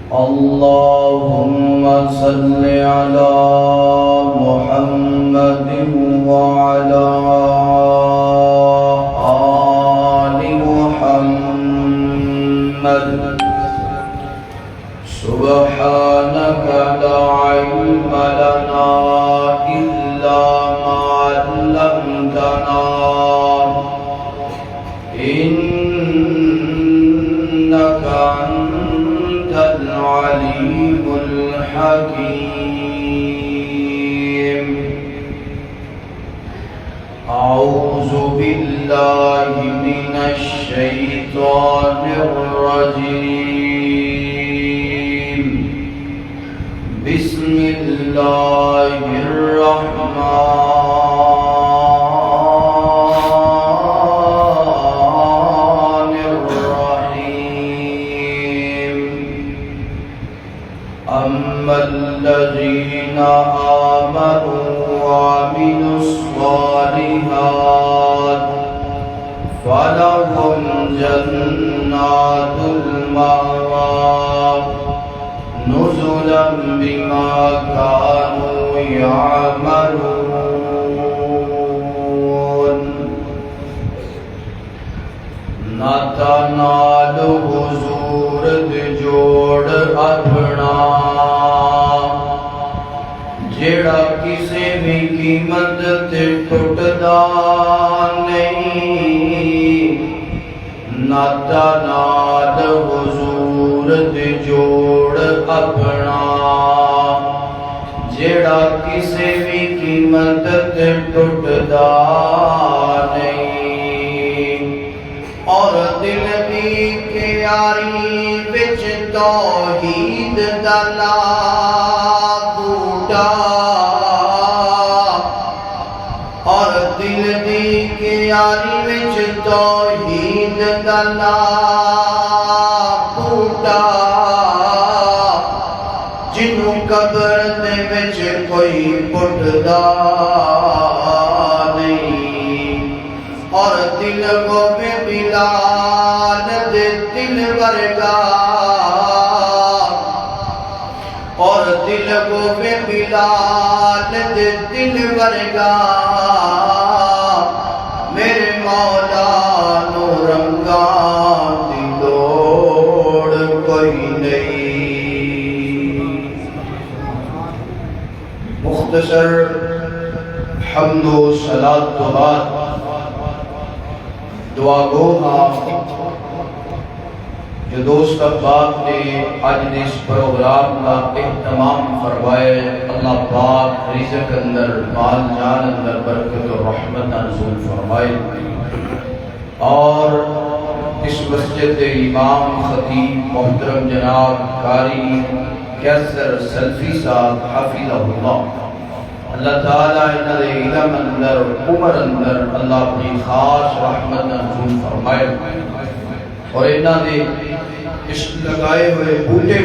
اللهم صل على محمد وعلى آل محمد سبحانك لا علم لنا إلا ما علمتنا إنك أنت العليم الحكيم. أعوذ بالله من الشيطان الرجيم. بسم الله الرحمن الرحيم. أما الذين آمنوا وعملوا الصالحات فلهم جنات المأوى نزلا بما كانوا يعملون. نہ تنال حضور جوڑ اپنا جیڑا کسی بھی قیمت تے ٹوٹدا نہیں. نہ تنال حضور جوڑ اپنا جیڑا کسی بھی قیمت تے ٹوٹدا نہیں. اور دل دی کیاری وچ توحید دا لا بوٹا. اور دل دی کیاری وچ توحید دا لا بوٹا. جنوں قبر دے وچ کوئی پٹدا نہیں. اور دل ہووے بلال دے دل ورگا. اور دل ہووے بلال دے دل ورگا. میرے مولا نو رنگاں دی لوڑ کوئی نہیں. مختصر حمد و صلاۃ تو بعد دعا گو ہاں جو دوست احباب نے آج اس پروگرام کا اہتمام فرمائے. اللہ پاک رزق اندر مال جان اندر برکت و رحمت نازل فرمائے. اور اس مسجد کے امام خطیب محترم جناب قاری کیسر سلفی صاحب حفظہ اللہ، اللہ تعالیٰ انہاں دے علم اندر عمر اندر اللہ اپنی خاص رحمت نازل فرمائے. اور انہاں دے اس لگائے ہوئے بوٹے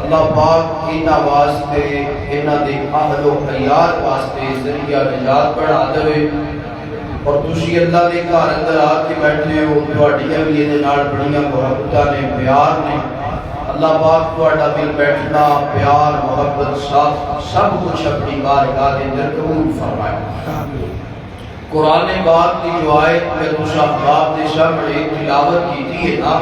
اللہ پاک انہاں واسطے انہاں دے اہل و عیال واسطے ذریعہ نجات بنا دے. اور تسی اللہ دے گھر اندر آ کے بیٹھے ہو، تہاڈیاں بھی یہ نال بڑیاں محبتاں نے، پیار نے. اللہ پاک تہاڈا دل بیٹھنا، پیار، محبت، ساتھ سب کچھ اپنی بارگاہ دے اندر قبول فرمائے. قرآن پاک کی جو آیت میں تساں احباب دے سامنے تلاوت کیتی ہے نا،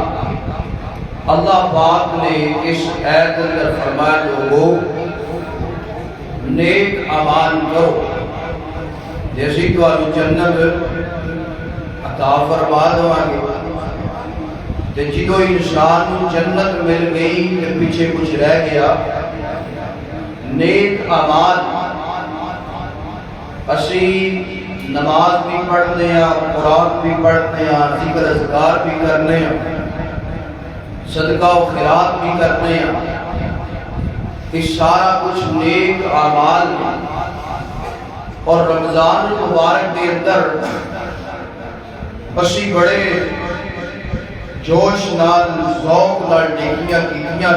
اللہ پاک نے اس آیت اندر فرمایا لوگو نیک اعمال کرو جیسی تمہاری جنت عطا فرما دواں گے. تے جدو انسان جنت مل گئی تے پیچھے کچھ رہ گیا. نیک اعمال اسی نماز بھی پڑھتے ہیں، قرآن بھی پڑھتے ہیں، ذکر اذکار بھی کرنے ہیں، صدقہ و خیرات بھی کرتے ہیں. یہ سارا کچھ نیک اعمال. اور رمضان المبارک کے اندر اسی بڑے جوش نال ذوق نال نیکیاں کیتیاں.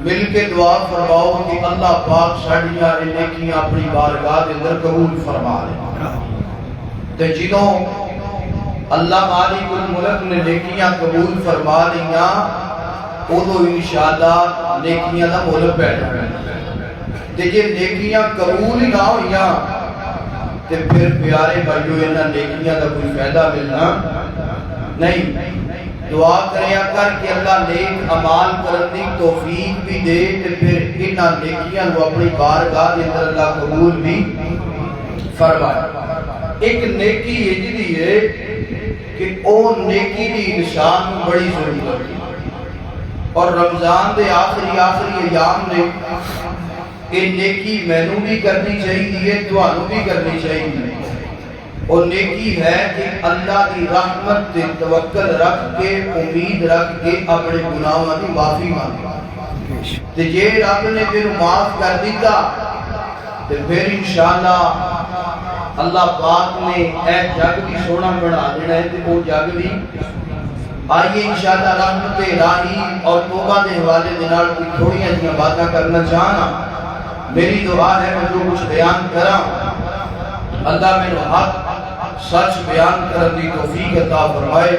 مل کے دعا فرماؤ کہ اللہ پاک ساڈیاں نیکیاں اپنی بارگاہ دے اندر قبول فرما لے. تے جدوں اللہ مالک الملک نے نیکیاں قبول فرما لیاں ادو انشاءاللہ نیکیاں دا مول پیدا تے جے نیکیاں قبول ہی نہ ہوئیاں تے پھر پیارے بھائیو انہاں نیکیاں دا کوئی فائدہ ملنا نہیں. دعا کریا کر کہ اللہ نیک عمال کرن دی توفیق بھی دے تے پھر انہاں نیکیاں کو اپنی بارگاہ دے اندر اللہ قبول بھی فرمائے. ایک نیکی یہ جی ہے کہ او نیکی دی انسان بڑی ضرورت ہے اور رمضان دے آخری ایام نے یہ نیکی مینوں بھی کرنی چاہیے تانوں بھی کرنی چاہیے. اور نیکی ہے کہ اللہ کی رحمت تے توکل رکھ کے امید رکھ کے اپنے گناہاں دی معافی مانگے تے جے رب نے پھر معاف کر دیتا تے پھر انشاءاللہ اللہ پاک نے اے جگ بھی سونا بنا دینا ہے تے وہ جگ بھی آئیے انشاءاللہ رحمت الہی اور توبہ دے حوالے دے نال کوئی تھوڑیاں جیاں باتاں کرنا چاہنا. میری دعا ہے میں جو کچھ بیان کراں اللہ میرے حق سچ بیان کرن دی توفیق عطا فرمائے.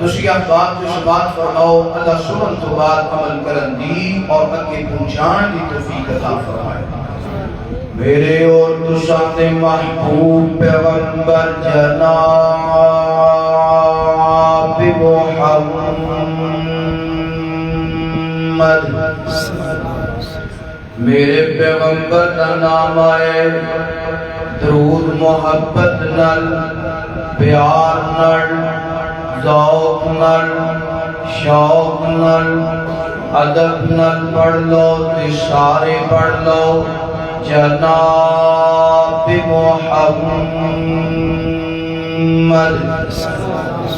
تسی احباب جو سماعت فرماؤ اللہ سنن تو بعد عمل کرن دی اور اگے پہنچان دی توفیق عطا فرمائے. میرے اور تساں دے محبوب پیغمبر جناب محمد میرے پیغمبر کا نام آئے درود محبت نل پیار نل ذوق نل شوق نل ادب نل پڑھ لو تے سارے پڑھ لو جناب محمد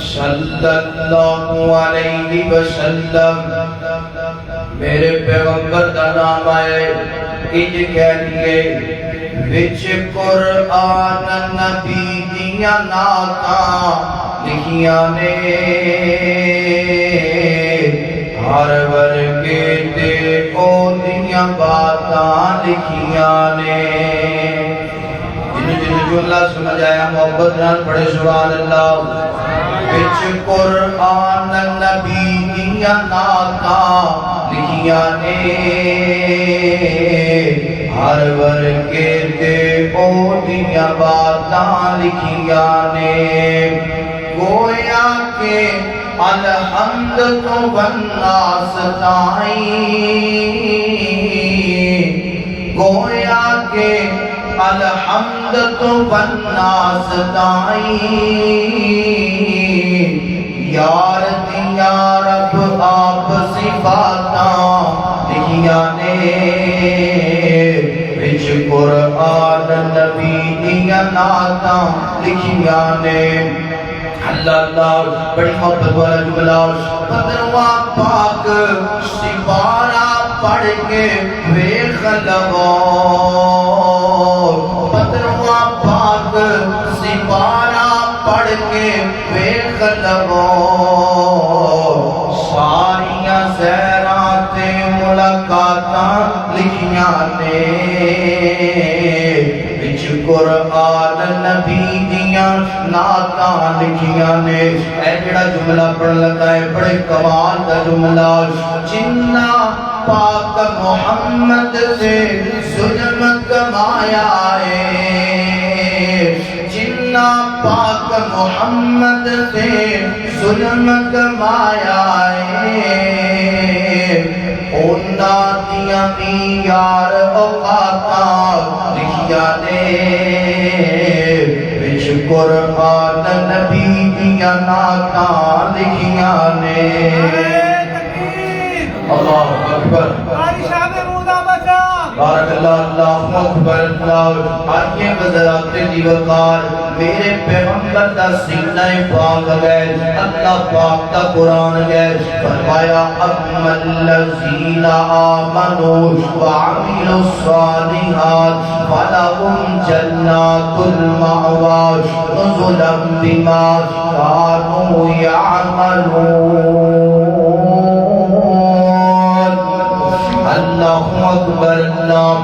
صلی اللہ علیہ وسلم. میرے پیغمبر کا نام آئے انج کہہ دیئے وچ قرآن نبی دیاں نعتاں لکھیاں نے ہر ورگے تے او دیاں باتاں لکھیاں نے. جن جملہ سنا جائے محبت نال پڑھے سبحان اللہ. وچ قرآن نبی دیاں نعتاں لکھیاں نے ہر ورگے تے او دیاں باتاں لکھیاں نے. گویا کہ الحمد تو والناس تائیں گویا کہ الحمد تو والناس تائیں یار دیا رب آپ صفاتاں لکھیاں نے وچ قرآن نبی دیا نعتاں لکھیاں نے. اللہ اللہ بڑی محبت والا جملہ پترواں پاک سپارہ پڑھ کے ویکھ لو پترواں پاک سپارہ پڑھ کے ویکھ لو ساریاں سیراں تے ملاقاتاں لکھیاں نے وچ قرآن نبی دیاں نعتاں لکھیاں نے. اے جڑا جملہ پڑھ لگا ہے بڑے کمال دا جملہ جنہ پاک محمد سے ظلم کمایا ہے جنہ پاک محمد سے ظلم کمایا ہے اونا دیاں میار اوقاتاں لکھیاں نے وچ قرآن نبی دیاں نعتاں لکھیاں نے. اللہ اکبر بارک اللہ اللہ اکبر اللہ. آئیے بذرات دی وقار میرے پیغمبر دا سینہ پاک گئے اللہ پاک دا قرآن گئے فرمایا اما الذین آمنوا وعملوا الصالحات فلهم جنات المأوى نزلا بما كانوا يعملون. اللہ اکبر اللہ.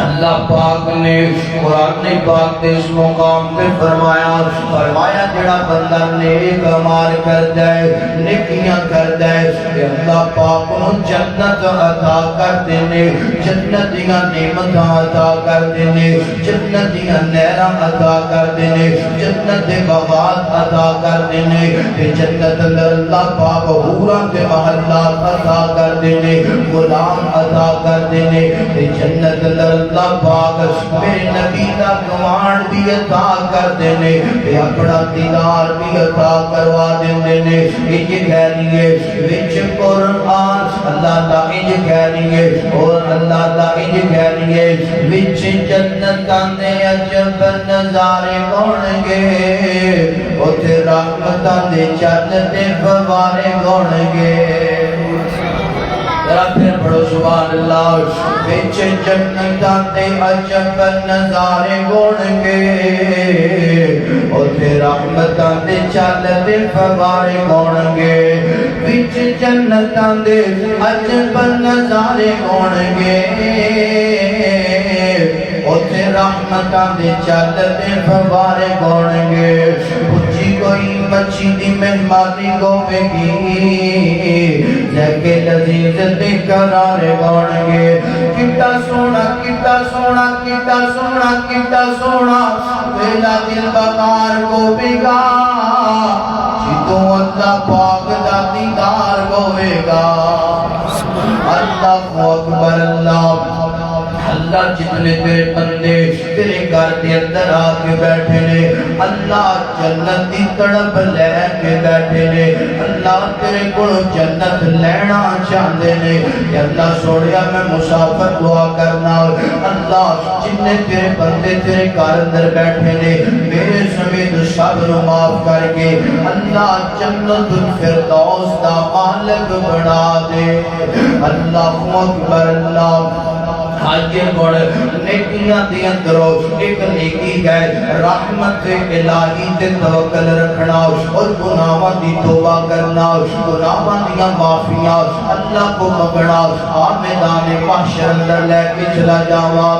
اللہ پاک نے قرآن پاک دے اس مقام پہ فرمایا جڑا بندہ نیک اعمال کردا ہے نیکیاں کردا ہے کہ اللہ پاک انہوں جنت عطا کر دینے جنت دیاں نعمتاں عطا کر دینے جنت دیاں نہراں عطا کر دینے جنت دے باغات عطا کر دینے تے جنت اندر اللہ پاک حوراں تے محلات عطا کر دینے غلام عطا کر دینے تے جنت اندر اللہ پاک میرے نبی دا گوان بھی عطا کر دینے تے اپنا دیدار بھی عطا کروا دینے یہ کہہ لیے وچ قرآن اللہ دا انج کہہ لیے اور اللہ دا انج کہہ لیے وچ جنتاں دے عجب نظارے ہون گے اوتھے رحمتاں دے چن تے فوارے ہون گے پھر پڑھو سبحان اللہ وچ جنتاں دے عجب نظارے ہون گے اوتھے رحمتاں دے چل تے فوارے ہون گے وچ جنتاں دے عجب نظارے ہون گے اوتھے رحمتاں دے چل تے فوارے ہون گے اچھی کوئی مچھی دی مہمانی ہوے گی جے لذیذ تے قرارے ہون گے کتا سونا کتا سونا کتا سونا کتا سونا ویلا دل بکار ہوے گا جدوں اللہ پاک دا دیدار ہوے گا اللہ اکبر اللہ اللہ جتنے تیرے بندے تیرے گھر کے اندر آ کے بیٹھے نے اللہ جنت دی تڑپ لے کے بیٹھے نے اللہ تیرے کو جنت لینا چاہتے نے یا اللہ سوڑیا میں مسافر دعا کرنا اللہ جتنے تیرے بندے تیرے گھر اندر بیٹھے نے میرے سمیت سب نو معاف کر کے اللہ جنت الفردوس دا مالک بنا دے اللہ اکبر اللہ آجے بڑھ نیکیاں دی اندرو ایک نیکی گئے رحمت الہی تے توکل رکھنا اور گناہاں دی توبہ کرنا گناہاں دی معافیاں اللہ کو مگنا میدان محشر اندر لے کے چلا جاواں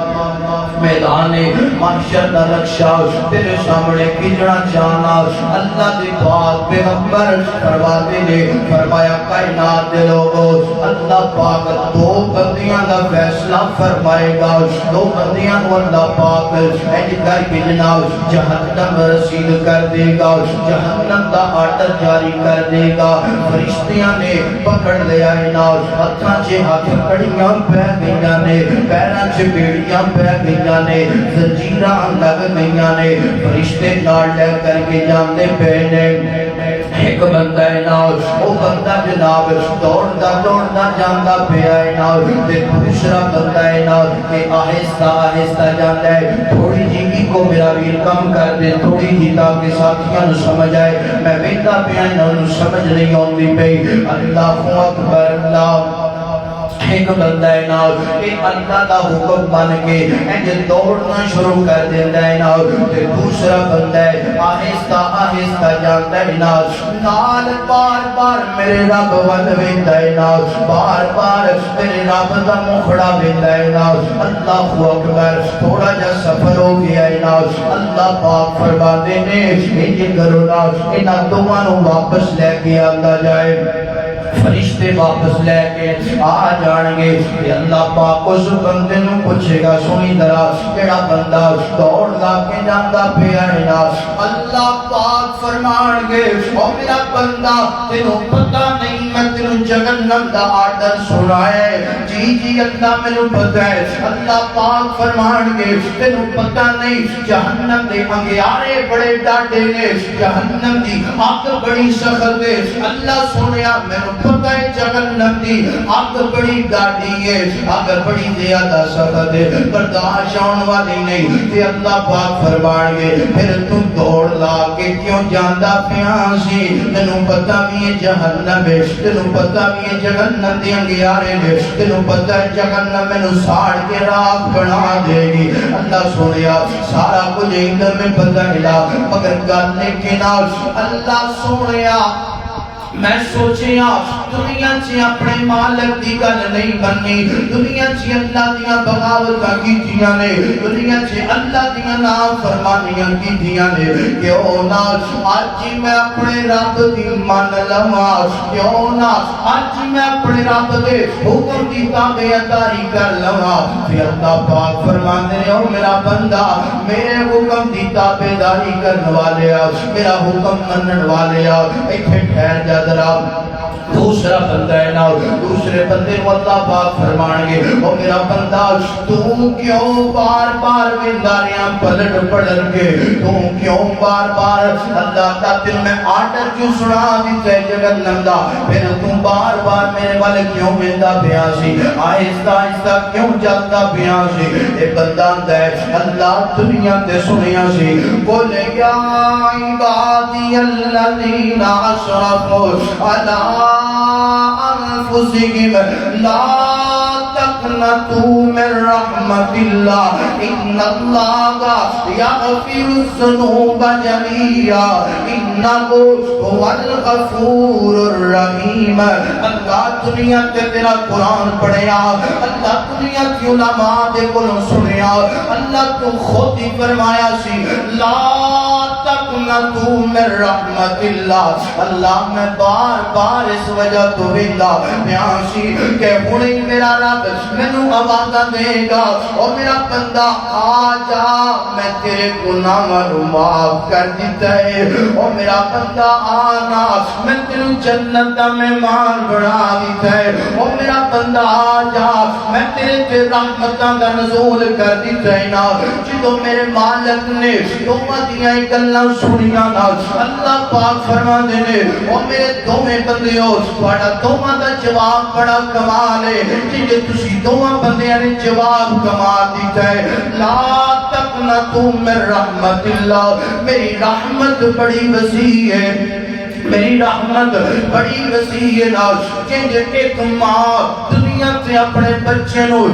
میدان محشر دا رکشا تیرے سامنے کھچنا چاہنا اللہ دی بات پیغمبر فرماتے نے فرمایا کائنات دے لوگوں اللہ پاک دو بندیاں دا فیصلہ فرمائے گا دو بندیاں کو اللہ پاک ایج کر کے جناب جہنم رسید کر دے گا جہنم دا آرڈر جاری کر دے گا فرشتیاں نے پکڑ لیا اناج ہتھاں چے ہاتھ کڑیاں پہ گئیاں نے پیراں چے بیڑیاں پہ گئیاں نے زنجیراں لگ گئیاں نے فرشتے نال لے کر کے جاندے پے نے ایک بندہ ہے ناؤ وہ بندہ جناب دوڑنا جاندہ پیا ہے ناؤ تے دوسرا بندہ ہے ناؤ کہ آہستہ آہستہ جاندہ ہے تھوڑی جی کو میرا ویر کم کر دے تھوڑی جی تاکہ ساتھیاں نو سمجھ آئے میں ویدہ پیا نو سمجھ نہیں ہوندی پئی اللہ اکبر اللہ ایک بندہ ہے ناؤ کہ اللہ دا حکم بن کے انجھے دوڑنا شروع کر دیندہ ہے ناؤ کہ دوسرا بندہ ہے آہستہ آہستہ جانتا ہے ناؤ نال بار بار میرے رب ود ویندہ ہے ناؤ بار بار میرے رب دا مخڑا ویندہ ہے ناؤ اللہ اکبر تھوڑا جا سفر ہو گیا ہے ناؤ اللہ پاک فرما دینے انجھے کرو ناؤ انہاں دوانوں واپس لے کے آتا جائے فرشتے واپس لے کے آ جان گے کہ اللہ پاک اس بندے نو پوچھے گا سنی درا کیڑا بندہ دوڑ لا کے جاندا پیا ہے نا اللہ پاک فرمان گے او میرا بندہ تینوں پتہ نہیں میں تینوں جہنم دا آرڈر سنایا ہے جی جی اللہ مینوں پتہ ہے اللہ پاک فرمان گے تینوں پتہ نہیں جہنم دے انگیارے بڑے ڈاٹے نے جہنم دی آگ بڑی سخت ہے اللہ سنیا مینوں پتہ ہے جہنم دی آگ بڑی ڈاٹی ہے آگ بڑی زیادہ سخت ہے برداشت ہونے والی نہیں تے اللہ پاک فرمان گے پھر تم دوڑ لا کے کیوں جاندا پیا سی تینوں پتہ بھی ہے جہنم ہے تینوں پتہ بھی ہے جہنم دے انگیارے نے تینوں پتہ ہے جہنم مینوں ساڑ کے راکھ بنا دے گی اللہ سنیا سارا کچھ ادھر میں پتہ ملا مگر گل لیکن اللہ سنیا میں سوچیا دنیا چ اپنے مالک دی گل نہیں بننی، دنیا چ اللہ دیاں بغاوتاں کیتیاں نے، دنیا چ اللہ دیاں نافرمانیاں کیتیاں نے، کیوں نہ اج میں اپنے رب دی من لواں، کیوں نہ اج میں اپنے رب دے حکم دی تابعداری کر لواں۔ پھر اللہ پاک فرماندے نے او میرا بندہ میرے حکم دی تابعداری کرن والے آ، میرا حکم منن والے آ، ایتھے ٹھہر جا ذرا۔ دوسرا بندہ ہے نا، دوسرے بندے کو اللہ پاک فرمان گے او میرا بندہ تو کیوں بار بار وینداریاں پلٹ پڑن گے، تو کیوں بار بار اللہ کا دل میں آرڈر کیوں سنا دیتا ہے جہنم دا، پھر تو بار بار میرے والے کیوں ویندا پیا سی، آہستہ آہستہ کیوں جلدا پیا سی۔ اے بندہ ہے اللہ دنیا تے سنیا سی، بولے یا عبادی الذین اسرفوا علی انفسهم لا تقنطوا من رحمت اللہ ان اللہ یغفر الذنوب جميعا انہ هو الغفور الرحیم۔ اللہ دنیا تے تیرا قرآن پڑھیا، اللہ دنیا کی علماء دے کولوں سنیا، اللہ تو خود ہی فرمایا سی لا تقنطوا من رحمت اللہ، اللہ میں بار بار اس وجہ تو ویندا پیاسی کہ ہنے میرا رب مینوں آوازاں دے گا او میرا بندہ آ جا میں تیرے گناہاں نوں معاف کر دیتا ہے، او میرا بندہ آنا میں تینوں جنت دا مہمان بنا دیتا ہے، او میرا بندہ آ جا میں تیرے تے رحمتاں دا نزول کر دیتا ہے نا۔ جدوں میرے مالک نے دوواں دیاں گلاں سنیاں نا اللہ پاک فرماندے نے او میرے دوویں بندیو تہاڈا دوواں دا جواب بڑا کمال ہے، جے تسی دوواں بندیاں نے جواب کمال دیتا ہے لا تقنطوا من رحمت اللہ، میری رحمت بڑی وسیع ہے، میری رحمت بڑی وسیع ہے، جنج ایک ماں دنیا سے اپنے بچے نو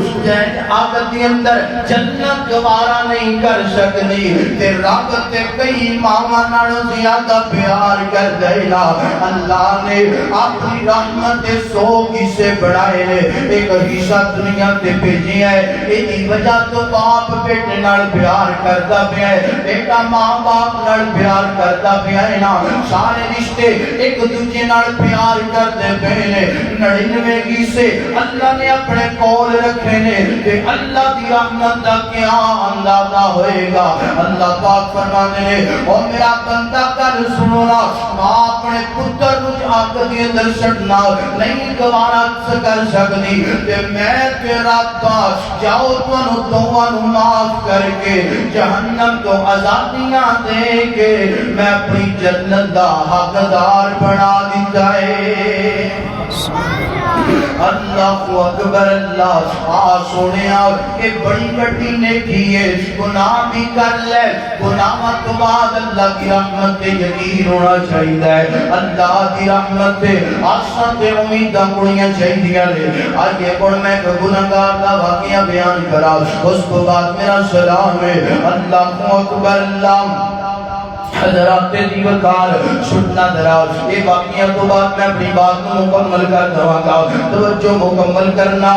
آگت دی اندر جنت گوارا نہیں کر سکتی تے رب تے کئی ماما نالوں زیادہ پیار کر دینا۔ اللہ نے اپنی رحمت سو حصے بڑھائے نے، ایک حصہ دنیا تے بھیجی ہے، ایک وجہ تو باپ بیٹے نال پیار کرتا پیا ہے، بیٹا ماں باپ نال پیار کرتا پیا ہے نا، سارے رشتے ایک دوجے نال پیار کرتے پے نے، 99 حصے اللہ نے اپنے کول رکھے نے، کہ اللہ دی رحمت دا کیا اندازہ ہوئے گا۔ اللہ پاک فرمانے نے او میرا بندہ کر سنو نا، ماں اپنے پتر نو آگ دی اندر سٹنا نہیں گوارا کر سکتی، تے میں تیرا پاس جاؤ تانوں دوواں نوں معاف کر کے جہنم تو آزادیاں دے کے میں اپنی جنت دا حقدار بنا دیتا ہے۔ اللہ اکبر، اللہ آ سنیا کہ بڑی بڑی نیکی ہے، گناہ بھی کر لے، گناہ تو بعد اللہ کی رحمت تے یقین ہونا چاہیے، اللہ کی رحمت تے آساں تے امیداں ہونیاں چاہیے نے۔ آئیے کون میں گنہگار دا واقعہ بیان کرا، اس کو بعد میرا سلام ہے۔ اللہ اکبر، اللہ حضرات دی وقار سننا دراز، یہ واقعہ تو بعد میں اپنی بات کو مکمل کر دوں گا، توجہ مکمل کرنا۔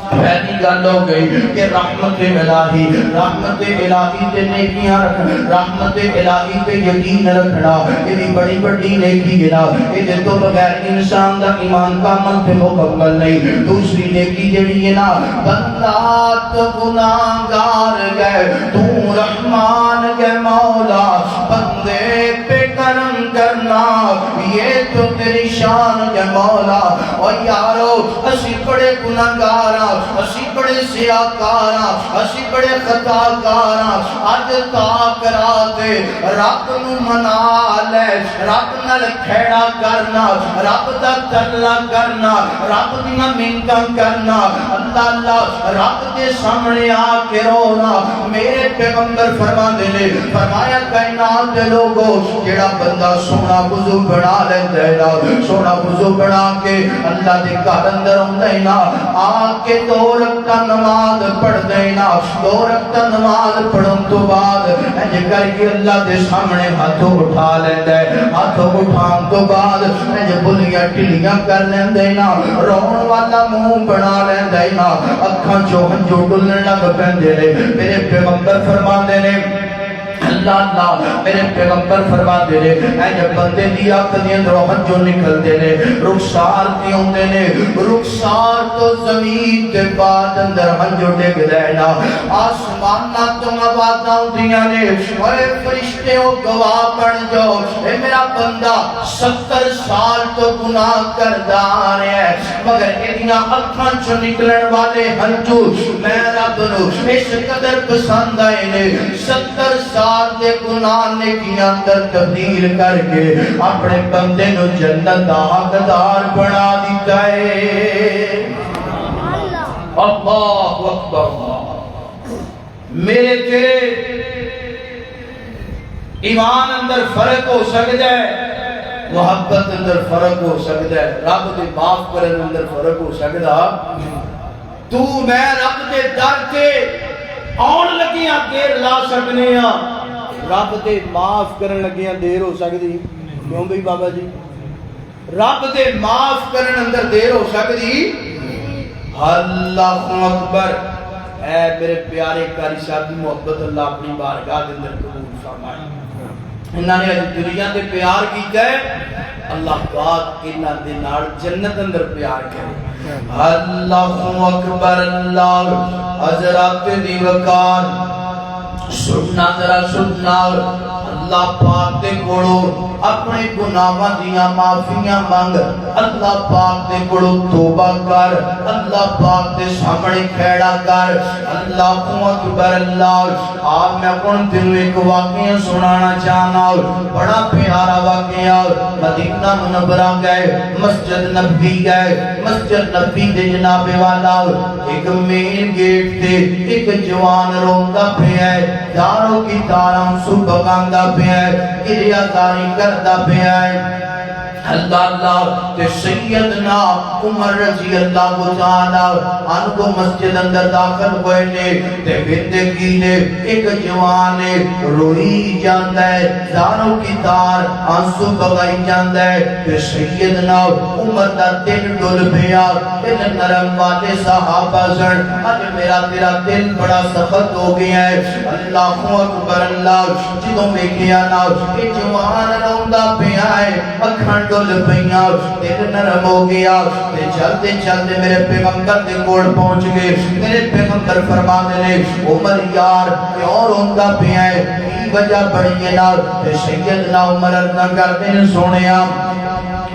پہلی گل ہو گئی کہ رحمت الہی، رحمت الہی تے نیکیاں رکھنا، رحمت الہی تے یقین رکھنا، یہ بڑی بڑی نیکی ہے نا، یہ تو بغیر انسان دا ایمان کامل تے مکمل نہیں۔ دوسری نیکی جڑی ہے نا، بندہ تو گناہگار گئے تو رحمان گئے مولا، بندے پہ کرم کرنا یہ تو تیری شان ہے مولا۔ اور یارو اسی بڑے گناہگاراں، اسی بڑے سیاکاراں، اسی بڑے خطاکاراں، اج تاک راتے رب نو منا لے، رب نال کھیڑا کرنا، رب دا ترلا کرنا، رب دیاں منتاں کرنا، اللہ اللہ رب دے سامنے آ کے رونا۔ میرے پیغمبر فرماندے نے، فرمایا کائنات دے لوگو جڑا بندہ سونا وضو بنا لیندے نا سونا وضو بنا کے اللہ دے گھر اندر ہوندے نا آ کے 2 رکعت نماز پڑھ دینا 2 رکعت نماز پڑھن تو بعد اج کر کے اللہ دے سامنے ہاتھ اٹھا لیندا ہے ہاتھ اٹھان تو بعد اج بلیاں ٹلیاں کر لیندے نا رون والا منہ بنا لیندے نا اکھاں چوں ہنجو ڈلن لگ پیندے نے میرے پیغمبر فرماندے نے اللہ میرے پیغمبر فرما دے نے اے جب بندے دی آنکھ دے اندروں ہنجو نکلدے نے رخسار تے ہوندے نے رخسار تو زمین تے بعد اندر ہنجو ڈگ لینا آسماناں تو آوازاں ہوندیاں نے اے فرشتے او گواہ بن جاؤ اے میرا بندہ 70 سال تو گناہ کردا آ رہا ہے مگر ایدیاں اکھاں چوں نکلن والے ہنجو میں رب نو اس قدر پسند آئے نے 70 سال دے گناہ نے کی اندر تبدیل کر کے اپنے بندے نو جنت دا حقدار بنا دیتا ہے اللہ اکبر میرے تیرے ایمان اندر فرق ہو سکتا ہے محبت اندر فرق ہو سکتا ہے رب دے معاف کرن اندر فرق ہو سکتا تو میں رب دے در کے آن لگیاں دیر لا سکنے ہاں رب دے معاف کرن لگیاں دیر ہو سکتی کیوں بھئی بابا جی رب دے معاف کرن اندر دیر ہو سکتی اللہ اکبر اے میرے پیارے قاری صاحب کی محبت اللہ اپنی بارگاہ دے اندر قبول فرمائے انہاں نے اج دنیا تے پیار کیتا ہے اللہ پاک انہاں دے نال جنت اندر پیار کرے اللہ اکبر اللہ حضرات دی وقار سننا ذرا سننا اللہ پاک دے کولو اپنے گناہاں دیاں معافیاں مانگ اللہ پاک دے کولو توبہ کر اللہ پاک دے سامنے کھڑا کر اللہ اکبر اللہ آپ میں کون تینوں ایک واقعہ سنانا چاہنا بڑا پیارا واقعہ مدینہ منورہ گئے مسجد نبوی گئے مسجد نبوی دے جناب والا ایک مین گیٹ تے ایک جوان روندا پیا ہے داروں کی تاراں صبح گاندا پیا ہے کریا داری کردا پیا ہے اللہ تے سیدنا عمر رضی اللہ تعالی عنہ کو مسجد اندر داخل ہوئے نے تے بندگی نے ایک جوان روئی جاندا ہے داروں کی تار آنسو بغائی جاندا ہے تے سیدنا عمر دا دل ڈول پیا دل نرم والے صحابہ سن اج میرا تیرا دل بڑا سخت ہو گیا ہے اللہ اکبر اللہ جدوں ویکھیا نا اے جوان روندا پیا ہے اکھاں ڈول پیاں دل نرم ہو گیا تے چلتے چلتے میرے پیغمبر دے کول پہنچ گئے میرے پیغمبر فرماندے نے عمر یار کیوں روندا پیا ہے کی وجہ بڑی ہے نا تے سیدنا عمر عرض کردے نے سونیا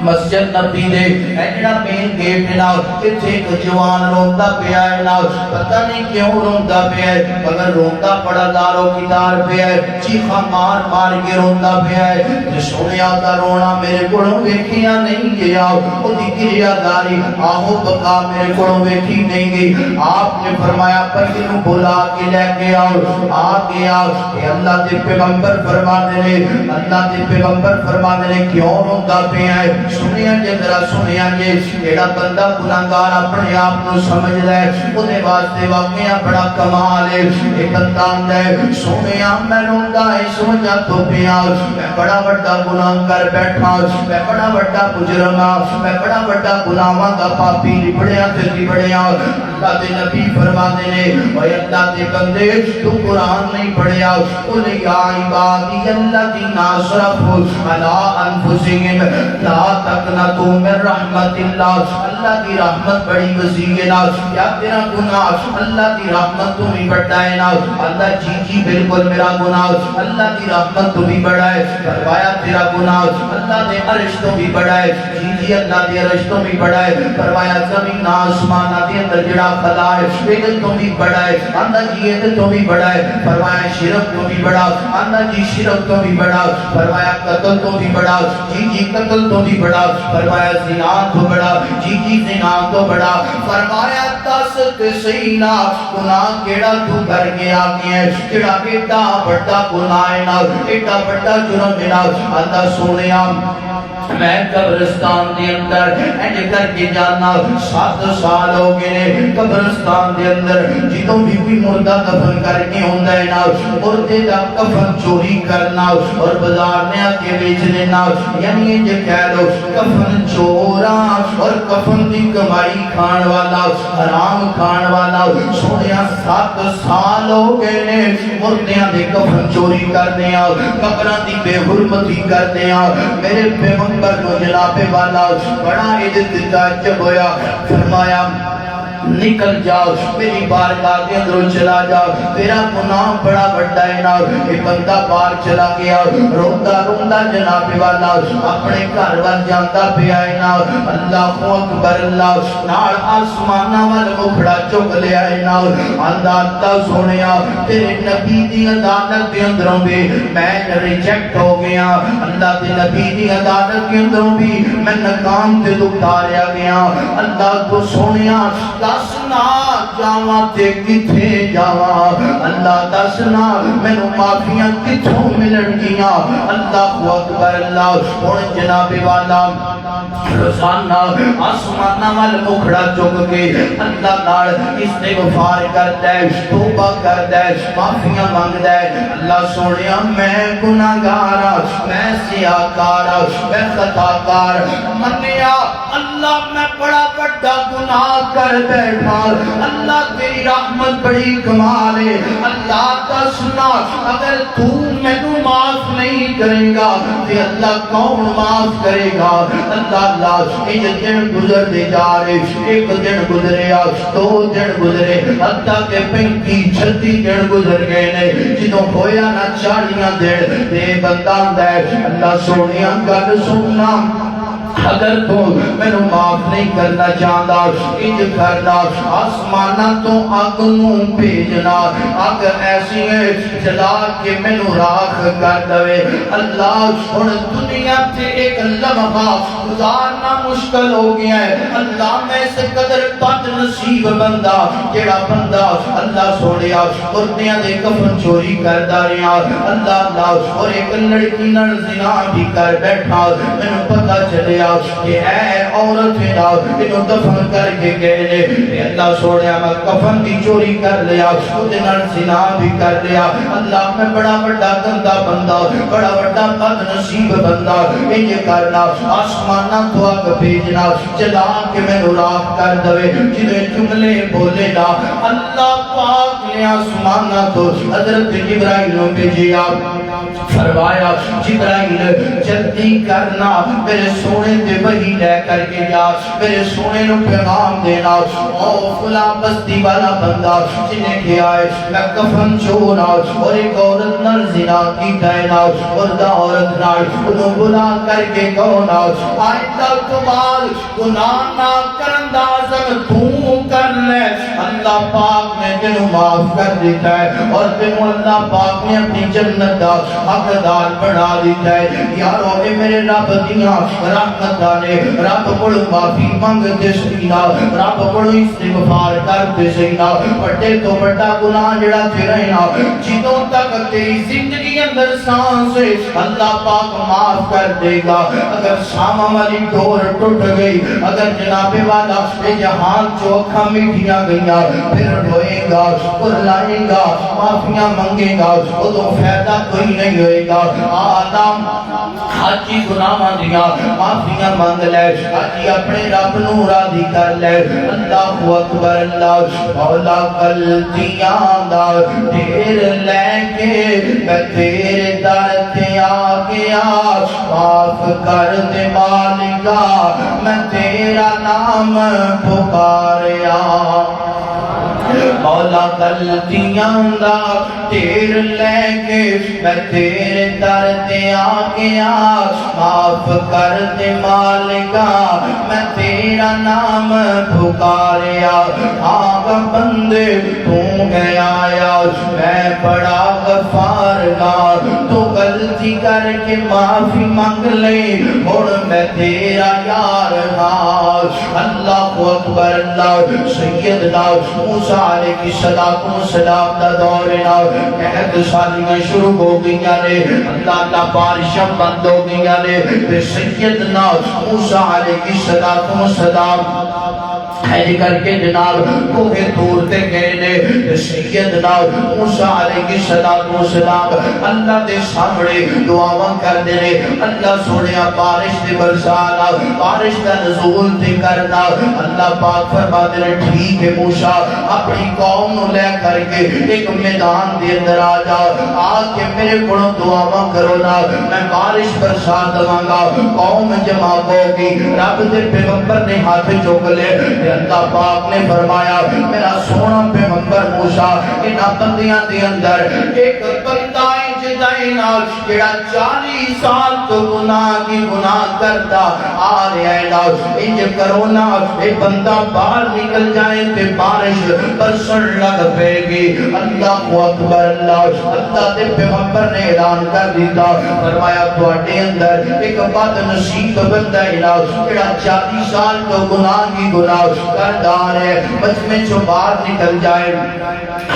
مسجد نبی دے ایڈا مین گیٹ نال کتھے ایک جوان روندا پیا ہے نا پتہ نہیں کیوں روندا پیا ہے مگر روندا بڑا دارو کی دار پیا ہے چیخا مار مار کے روندا پیا ہے تے سونیا دا رونا میرے کولوں ویکھیا نہیں گیا او دی کریا داری آہو بقا میرے کولوں ویکھی نہیں گئی آپ نے فرمایا پہلے نو بلا کے لے کے آؤ آ گیا کہ اللہ دے پیغمبر فرماندے نے اللہ دے پیغمبر فرماندے نے کیوں روندا پیا ہے سنیا جے ذرا سنیا جے جیڑا بندہ گناہگار اپنے آپ کو سمجھدا ہے اودے واسطے واقعہ بڑا کمال ہے ایک بندہ ہے سنیا میں روندا اس وجہ تو پیا میں بڑا بڑا گناہ کر بیٹھا میں بڑا بڑا مجرم میں بڑا بڑا گناہاں دا پاپی لبڑیا تے لبڑیا اللہ دے نبی فرماندے نے اے اللہ دے بندے تو قرآن نہیں پڑھیا قل یا عبادی الذین اسرفوا علی انفسہم لا تقنطوا من رحمت اللہ اللہ کی رحمت بڑی وسیع ہے نا یا تیرا گناہ اللہ کی رحمت تو بھی بڑا ہے نا اللہ جی جی بالکل میرا گناہ اللہ کی رحمت تو بھی بڑا ہے فرمایا تیرا گناہ اللہ نے عرش تو بھی بڑا ہے جی جی اللہ نے عرش تو بھی بڑا ہے فرمایا زمین آسمان دے اندر جڑا خلا ہے یہ تو بھی بڑا ہے اللہ جی یہ تو بھی بڑا ہے فرمایا شرک تو بھی بڑا اللہ جی شرک تو بھی بڑا فرمایا قتل تو بھی بڑا جی جی قتل تو بھی بڑا بڑا، فرمایا زنا تو بڑا، جی زنا تو بڑا، فرمایا دس تے صحیح نا گناہ کیڑا تو کر کے آ گیا ہے جڑا ایڈا بڑا گناہ ہے نا ایڈا بڑا جرم ہے نا۔ اللہ سونیا میں قبرستان دے اندر انج کر کے جانا 7 سال ہو گئے نے قبرستان دے اندر جدوں بھی کوئی مردہ دفن کر کے ہوندا ہے نا مردے دا کفن چوری کرنا اور بازار میں آ کے بیچ دینا، یعنی یہ کہہ لو کفن چورا اور کفن دی کمائی کھان والا حرام کھان والا۔ سونیا 7 سال ہو گئے نے مردیاں دے کفن چوری کردے آ، قبراں دی بے حرمتی کردے آ۔ میرے پیغمبر نو جناب والا بڑا عجب ہویا، فرمایا نکل جاؤ میری بارگاہ کے اندر چلا جاؤ، تیرا گناہ بڑا بڑا ہے نا۔ یہ بندہ باہر چلا گیا روتا روتا جناب والا اپنے گھر وال جاندا پیا ہے نا۔ اللہ اکبر، اللہ نال آسماناں وال مکھڑا چک لیا ہے نا۔ اللہ سونیا تیرے نبی دی عدالت کے اندروں بھی میں ریجیکٹ ہو گیا، اللہ دے نبی دی عدالت کے اندروں بھی میں ناکام تے اتاریا گیا۔ اللہ کو سونیا دسنا جاواں تے کتھے جاواں، اللہ دسنا مینوں معافیاں کتھوں ملن گیاں۔ اللہ اکبر، اللہ ہن جناب والا روزانہ آسماناں وال مکھڑا چک کے اللہ نال استغفار کردا ہے، توبہ کردا ہے، معافیاں منگدا ہے۔ اللہ سونیا میں گناہگار ہاں، میں سیاہکار ہاں، میں خطاکار منیا اللہ میں بڑا بڑا گناہ کر بیٹھا، اللہ تیری رحمت بڑی کمال ہے۔ اللہ دسنا اگر تو مینوں معاف نہیں کرے گا تے اللہ کون معاف کرے گا؟ اللہ یہ دن گزر دے جا رہے، ایک دن گزرے، 2 دن گزرے، حتیٰ کہ 35-36 دن گزر گئے نے، جدوں ہویا نہ 40 دن تے بندہ آندا ہے اللہ سونیا گل سننا اگر تو میں معاف نہیں کرنا چاہتا انج کرنا آسمانہ تو آگ نوں بھیجنا، آگ ایسی ہے جلا کے میں راکھ کر دوے۔ اللہ ہن دنیا تے ایک لمحہ گزارنا مشکل ہو گیا ہے، اللہ میں اس قدر بد نصیب بندہ جڑا بندہ اللہ سونیا مردیاں دے کفن چوری کردا رہیا، اللہ اور ایک لڑکی نال زنا بھی کر بیٹھا، مینوں پتہ چلیا کہ اے عورت ہے انہوں دفن کر کے گئے نے، اللہ سوڑیا میں کفن کی چوری کر لیا، اس نال زنا بھی کر لیا۔ اللہ میں بڑا بڑا گندا بندہ، بڑا بڑا بد نصیب بندہ، یہ کرنا آسمانہ تو آگ بھیجنا چلا کے میں راکھ کر دوے۔ جنہیں جملے بولے نا اللہ پاک نے آسمانہ تو حضرت جبرائیل نے بھیجیا، فرمایا جبرائیل جلدی کرنا میرے سونے تے وحی لے کر کے جا، میرے سونے نو پیغام دینا، او فلاں بستی والا بندہ جنہیں کیا ہے میں کفن چورا اور ایک عورت نال زنا کیتا ہے نا، اور عورت نال انہوں بلا کر کے کہونا آئندہ تمہار گناہ نہ کرن دا عزم تو کر لے، اللہ پاک نے تینوں معاف کر دیتا ہے اور تینوں اللہ پاک نے اپنی جنت دا حقدار بنا دیتا ہے۔ یارو اے میرے رب دیاں رحمتاں نے، رب کول معافی منگتے سینا، رب کول استغفار کرتے سینا، بڑے تو بڑا گناہ جڑا تیرا نا جدوں تک تیری زندگی اندر سانس ہے اللہ پاک معاف کر دے گا۔ اگر ساما والی ڈور ٹوٹ گئی، اگر جناب والا جہان چوکھا مٹھیاں گئیاں، پھر روئے گا اور لائے گا معافیاں منگے گا، وہ تو فائدہ کوئی نہیں ہوئے گا۔ آدم حاجی گناہ دیا معافیاں مانگ لے، حاجی اپنے رب نو راضی کر لے۔ اللہ اکبر، اللہ مولا غلطیاں دا ڈھیر لے کے میں تیرے در تے آ گیا، معاف کر دے مالکا میں تیرا نام پکاریا۔ مولا غلطیاں دا تیر لے کے میں تیرے در تے آ گیا، معاف کر دے مالکا میں تیرا نام پکاریا، آگا بندے تو گیا یا میں بڑا غفار گا، تو غلطی کر کے معافی مانگ لے اور میں تیرا یار ہاں۔ اللہ اکبر اللہ۔ سیدنا موسیٰ علیہ السلام دا دور نا قحط سالیاں شروع ہو گئیاں نے، اللہ بارشاں بند ہو گئیاں نے، تے سیدنا موسیٰ علیہ السلام حج کر کے جناب کوہ طور تے گئے نے، سیدنا موسیٰ علیہ السلام اللہ دے سامنے دعاواں کر دے نے، اللہ سونیا بارش دے برسانا، بارش دا نزول تے کرنا۔ اللہ پاک فرما دے نے ٹھیک ہے موسیٰ اپنی قوم نو لے کر کے ایک میدان دے اندر آ جا، آ کے میرے کولوں دعاواں کرو نا، میں بارش برسا دواں گا، قوم جمع ہوگی۔ رب دے پیغمبر نے ہاتھ چوک لے، اللہ پاک نے فرمایا میرا سونا پیغمبر موسیٰ انہاں بندیاں دے اندر ایک بندہ جدائی نال جڑا 40 سال تو گناہ کی گناہ کرتا آ رہا ہے نا، انج کرو نا اے بندہ باہر نکل جائے تے بارش برسن لگ پے گی۔ اللہ اکبر اللہ۔ اللہ دے پیغمبر نے اعلان کر دیتا، فرمایا تواڈے اندر ایک بد نصیب بندہ ہے نا جڑا 40 سال تو گناہ کی گناہ کردار ہے، مجمع چو باہر نکل جائے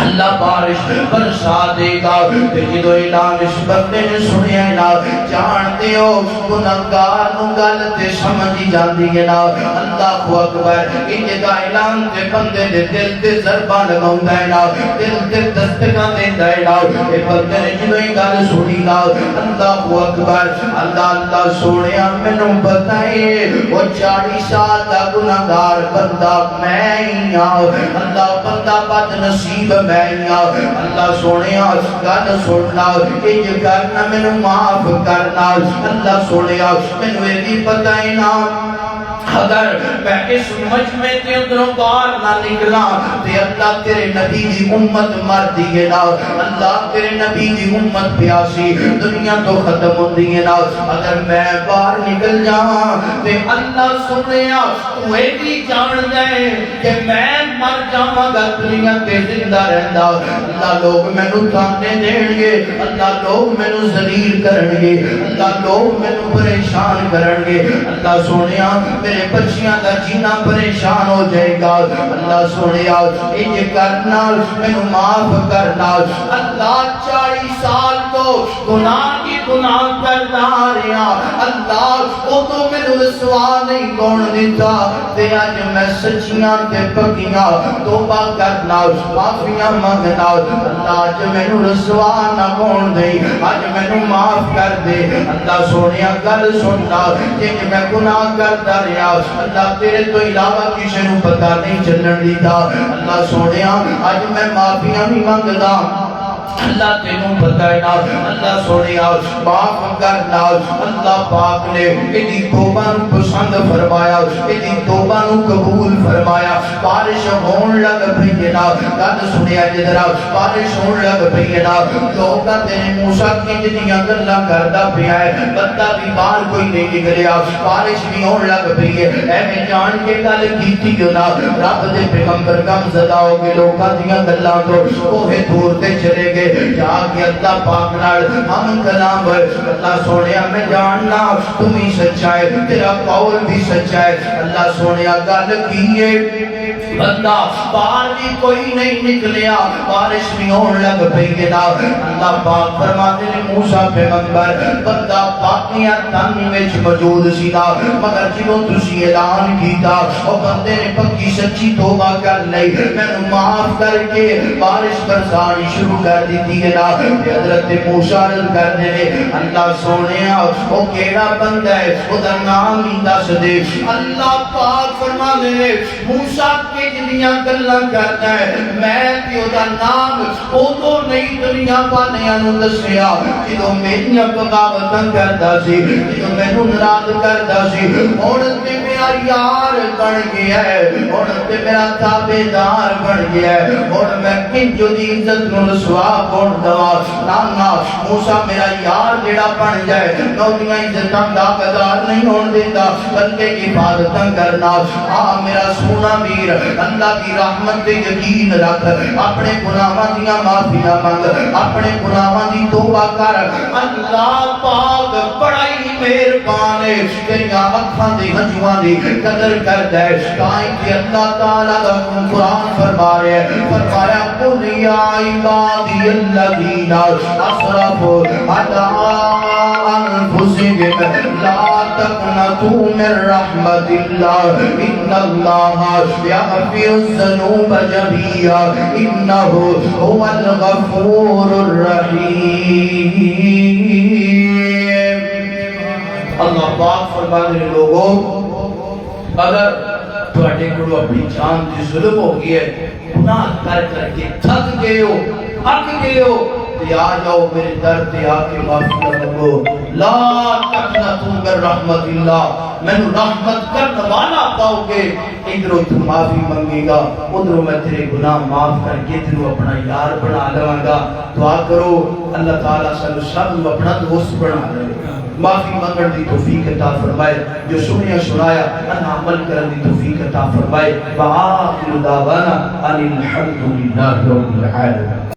اللہ بارش برسا دے گا۔ جدو اعلان اس بندے نے سنیا نا، جانتے ہو گناہگار نو گل تے سمجھی جاندی ہے نا، اللہ اکبر۔ انج دا اعلان تے بندے دے دل تے ضربہ لگاوندا ہے نا، دل تے دستکاں دیندا ہے نا، اے بندے نے جدو یہ گل سنی نا، اللہ اکبر۔ اللہ سونیا مینوں پتہ ہے وہ 40 سال دا گناہگار بندہ میں ہی ہاں، اللہ بندہ بد نصیب میں ہی ہاں۔ اللہ سونیا گل سننا، انج کرنا مینوں معاف کرنا، اللہ سونیا مینوں یہ بھی پتہ ہے نا اگر میں اس مجمع تے اندروں باہر نہ نکلا تے اللہ تیرے نبی دی امت مر دیئے نا، اللہ تیرے نبی دی امت پیاسی دنیا تو ختم ہوندی ہے نا، اگر میں باہر نکل جاؤں تے اللہ سنیا وہ بھی جان دے کہ میں مر جاواں گا دنیا تے زندہ رہندا، اللہ لوگ مینوں تانے دین گے، اللہ لوگ مینوں ذلیل کرن گے، اللہ لوگ مینوں پریشان کرن گے، اللہ سونیا میرے بچیاں دا جینا پریشان ہو جائے گا، اللہ سونیا انج کرنا مینوں معاف کرنا۔ اللہ 40 سال تو گناہ کی گناہ کرتا رہا، اللہ وہ تو مینوں رسوا نہیں کون دیتا، تے اج میں سچیاں تے پکیاں توبہ کرنا معافیاں مانگنا، اللہ اج مینوں رسوا نہ کون دے، اج مینوں معاف کر دے۔ اللہ سونیا گل سننا کہ میں گناہ کرتا رہا، اللہ تیرے تو علاوہ کسی نوں پتہ نہیں چلن دیتا، اللہ سونیا اج میں معافیاں نہیں مانگدا، اللہ تینوں پتہ ہے نا، اللہ سونیا معاف کرنا۔ اللہ پاک نے ایدی توبہ نو پسند فرمایا، ایدی توبہ نو قبول فرمایا، بارش ہون لگ پئی نا، گل سنیا جدرا بارش ہون لگ پئی نا، لوگ کہتے ہیں موسیٰ کنجنیاں گلاں کردا پیا ہے، بندہ بھی باہر کوئی نہیں نکلیا، بارش بھی ہون لگ پئی ہے، اے میں جان کے گل کیتی جو نا، رب دے پیغمبر غم زدہ ہو کے لوکاں دیاں گلاں تو کوہ طور تے چلے گئے، جا کے اللہ پاک نال ہم کلام ہے، اللہ سونیا میں جاننا تم ہی سچا ہے، تیرا قول بھی سچا ہے، اللہ سونیا گل کیے بندہ باہر بھی کوئی نہیں نکلیا، بارش بھی ہون لگ پئی نا، اللہ پاک فرماتے ہیں موسیٰ پیغمبر بندہ پاکیاں تن وچ موجود سی نا، مگر جدوں تسی اعلان کیتا او بندے نے پکی سچی توبہ کر لئی، مینوں معاف کر کے بارش برسانی شروع کر دیتی ہے نا، حضرت موسیٰ عرض کر دے اللہ سونیا او کیڑا بندہ ہے او دا نام ہی دس دے، اللہ پاک فرما دے موسیٰ کے جنیاں گلاں کرتا ہے، میں تے او دا نام او تو نہیں دنیا والیاں نوں دسیا، جدوں میریاں بغاوتاں کردا سی، جدوں مینوں ناراض کردا سی، ہن تے میرا یار بن گیا ہے، ہن تے میرا تابعدار بن گیا ہے، ہن میں کنجو دی عزت نوں رسوا کون دوا نانا موسیٰ میرا یار جڑا بن جائے نوٹیاں عزتاں دا قدار نہیں ہون دیتا بلکہ حفاظتاں کرنا میرا سونا میر اللہ کی رحمت تے یقین رکھ اپنے گناہاں دیاں معافیاں مانگ اپنے گناہاں دی توبہ کر اللہ پاک بڑا ہی مہربان ہے تیریاں اکھاں دے ہنجواں دی قدر کردا ہے تائیں کہ اللہ تعالیٰ دا قرآن فرما رہے ہیں فرمایا قل یا عبادی الذین اسرفوا علی انفسهم لا تقنطوا من رحمت اللہ ان اللہ یغفر الذنوب جميعا انہ هو الغفور الرحیم اللہ پاک فرماتے ہیں لوگوں اگر تواڈے کولوں اپنی جان تے ظلم ہو گیا ہے گناہ کر کر کے تھک گئے ہو اک گئے ہو تے آ جاؤ میرے در تے آ کے معافی مانگو لا تقنطوا من رحمت اللہ میں رحمت کرنے والا پاؤ گے ادھروں تو معافی منگے گا ادھروں میں تیرے گناہ معاف کر کے تیروں اپنا یار بنا لواں گا دعا کرو اللہ تعالیٰ سانو سب اپنا دوست بنا لے معافی مانگن دی توفیق عطا فرمائے جو سنیا سنایا انہا عمل کرن دی توفیق عطا فرمائے وآخر دعوانا ان الحمدللہ رب العالمین